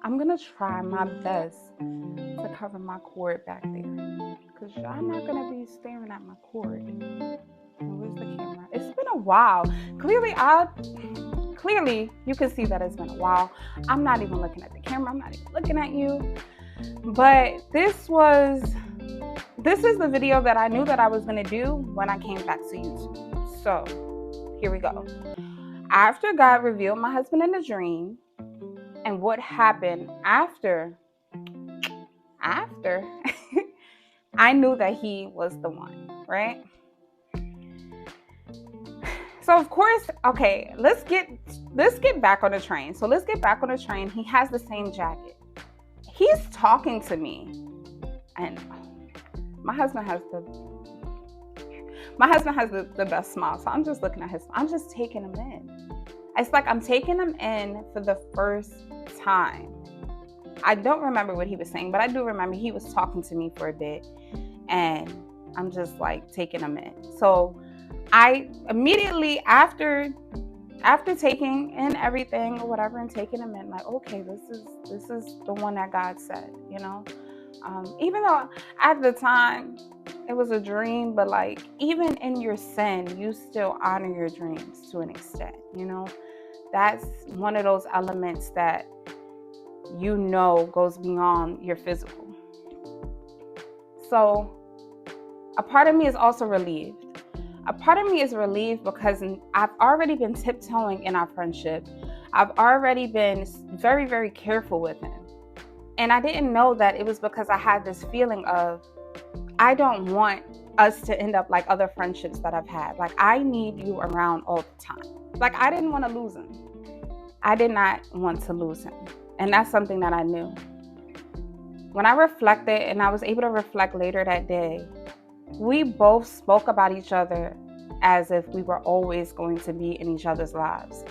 I'm gonna try my best to cover my cord back there, because y'all not gonna be staring at my cord. Where's the camera? It's been a while. Clearly you can see that it's been a while. I'm not even looking at the camera, I'm not even looking at you. But this is the video that I knew that I was gonna do when I came back to YouTube. So here we go. After God revealed my husband in a dream, and what happened after I knew that he was the one, right? So of course, okay, let's get back on the train. So let's get back on the train. He has the same jacket. He's talking to me, and my husband has the best smile. So I'm just looking at I'm just taking him in. It's like I'm taking him in for the first time. I don't remember what he was saying, but I do remember he was talking to me for a bit, and I'm just like taking him in. So I immediately after taking in everything or whatever and taking him in, like, okay, this is the one that God said, you know. Even though at the time it was a dream, but like even in your sin, you still honor your dreams to an extent, you know. That's one of those elements that you know goes beyond your physical. So a part of me is also relieved. A part of me is relieved because I've already been tiptoeing in our friendship. I've already been very, very careful with him. And I didn't know that it was because I had this feeling of, I don't want us to end up like other friendships that I've had. Like, I need you around all the time. Like, I didn't want to lose him. I did not want to lose him. And that's something that I knew. When I reflected, and I was able to reflect later that day, we both spoke about each other as if we were always going to be in each other's lives.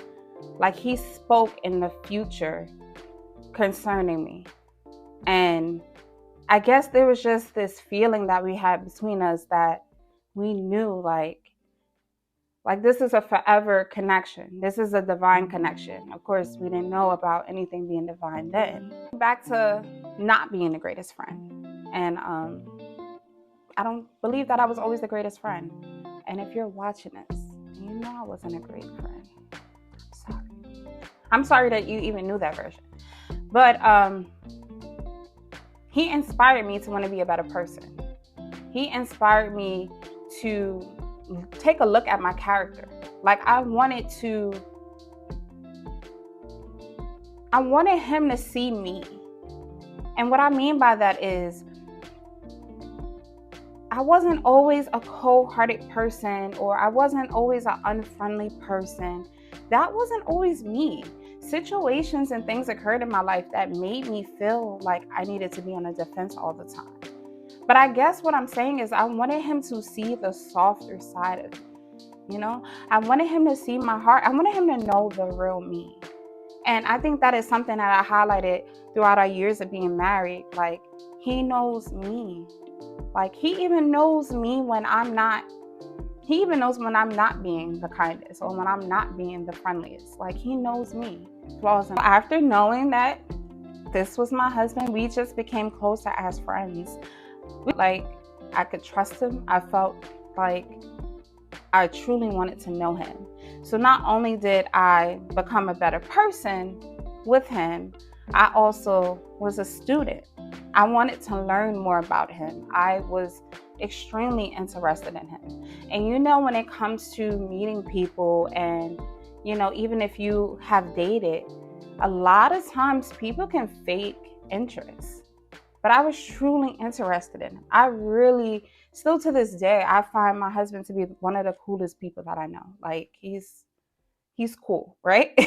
Like, he spoke in the future concerning me. And I guess there was just this feeling that we had between us that we knew like this is a forever connection. This is a divine connection. Of course, we didn't know about anything being divine then. Back to not being the greatest friend. And I don't believe that I was always the greatest friend. And if you're watching this, you know I wasn't a great friend. I'm sorry that you even knew that version. But he inspired me to want to be a better person. He inspired me to take a look at my character. Like, I wanted him to see me. And what I mean by that is, I wasn't always a cold-hearted person, or I wasn't always an unfriendly person. That wasn't always me. Situations and things occurred in my life that made me feel like I needed to be on the defense all the time. But I guess what I'm saying is, I wanted him to see the softer side of me. You know, I wanted him to see my heart. I wanted him to know the real me. And I think that is something that I highlighted throughout our years of being married. Like, he knows me. Like, he even knows me when I'm not. He even knows when I'm not being the kindest or when I'm not being the friendliest. Like, he knows me. Flaws. After knowing that this was my husband, we just became closer as friends. Like, I could trust him. I felt like I truly wanted to know him. So not only did I become a better person with him, I also was a student. I wanted to learn more about him. I was extremely interested in him. And you know, when it comes to meeting people, and you know, even if you have dated, a lot of times people can fake interest. But I was truly interested in him. I really, still to this day, I find my husband to be one of the coolest people that I know. Like, he's cool, right?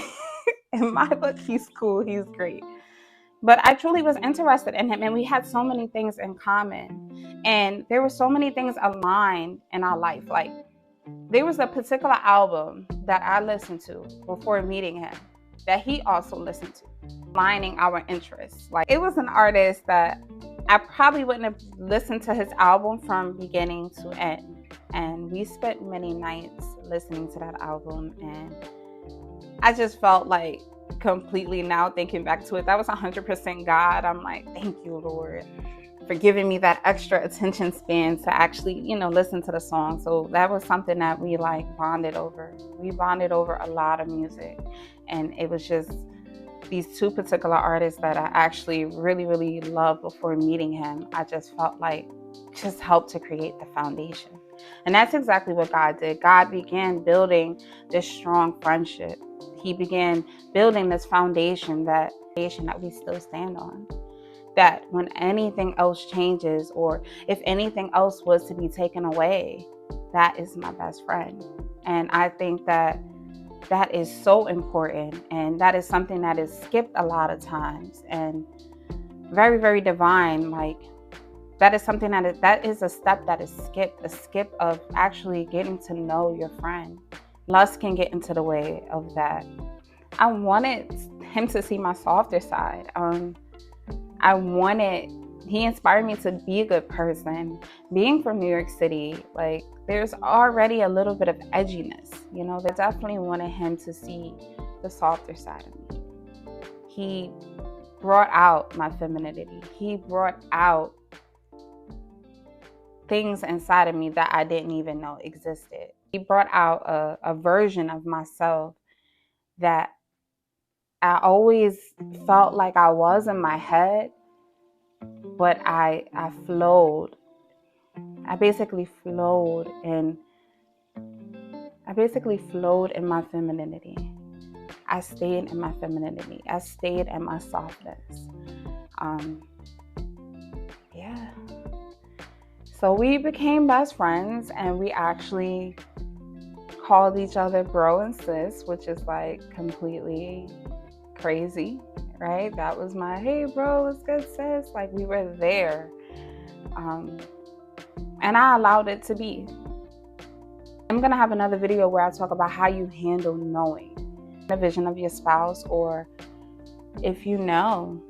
In my book, he's cool, he's great. But I truly was interested in him, and we had so many things in common. And there were so many things aligned in our life. Like, there was a particular album that I listened to before meeting him that he also listened to, aligning our interests. Like, it was an artist that I probably wouldn't have listened to his album from beginning to end. And we spent many nights listening to that album, and I just felt like completely now thinking back to it, that was 100% God. I'm like, thank you, Lord, for giving me that extra attention span to actually, listen to the song. So that was something that we bonded over. We bonded over a lot of music. And it was just these two particular artists that I actually really, really loved before meeting him. I just felt like just helped to create the foundation. And that's exactly what God did. God began building this strong friendship. He began building this foundation that we still stand on. That when anything else changes, or if anything else was to be taken away, that is my best friend. And I think that is so important, and that is something that is skipped a lot of times, and very, very divine. Like, that is something that is a step that is skipped, a skip of actually getting to know your friend. Lust can get into the way of that. I wanted him to see my softer side. He inspired me to be a good person. Being from New York City, there's already a little bit of edginess, I definitely wanted him to see the softer side of me. He brought out my femininity. He brought out things inside of me that I didn't even know existed. He brought out a version of myself that I always felt like I was in my head, but I flowed. I basically flowed in my femininity. I stayed in my femininity. I stayed in my softness. Yeah. So we became best friends, and we actually called each other bro and sis, which is completely crazy, right? That was my, hey bro, what's good, sis? We were there. And I allowed it to be. I'm going to have another video where I talk about how you handle knowing the vision of your spouse, or if you know,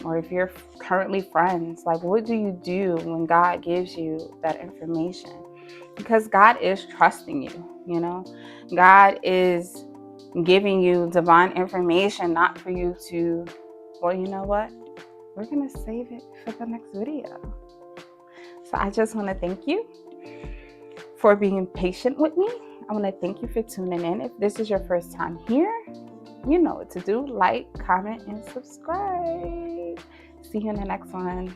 or if you're currently friends, what do you do when God gives you that information? Because God is trusting you, God is giving you divine information, not for you to, well, you know what? We're going to save it for the next video. So I just want to thank you for being patient with me. I want to thank you for tuning in. If this is your first time here, you know what to do. Like, comment, and subscribe. See you in the next one.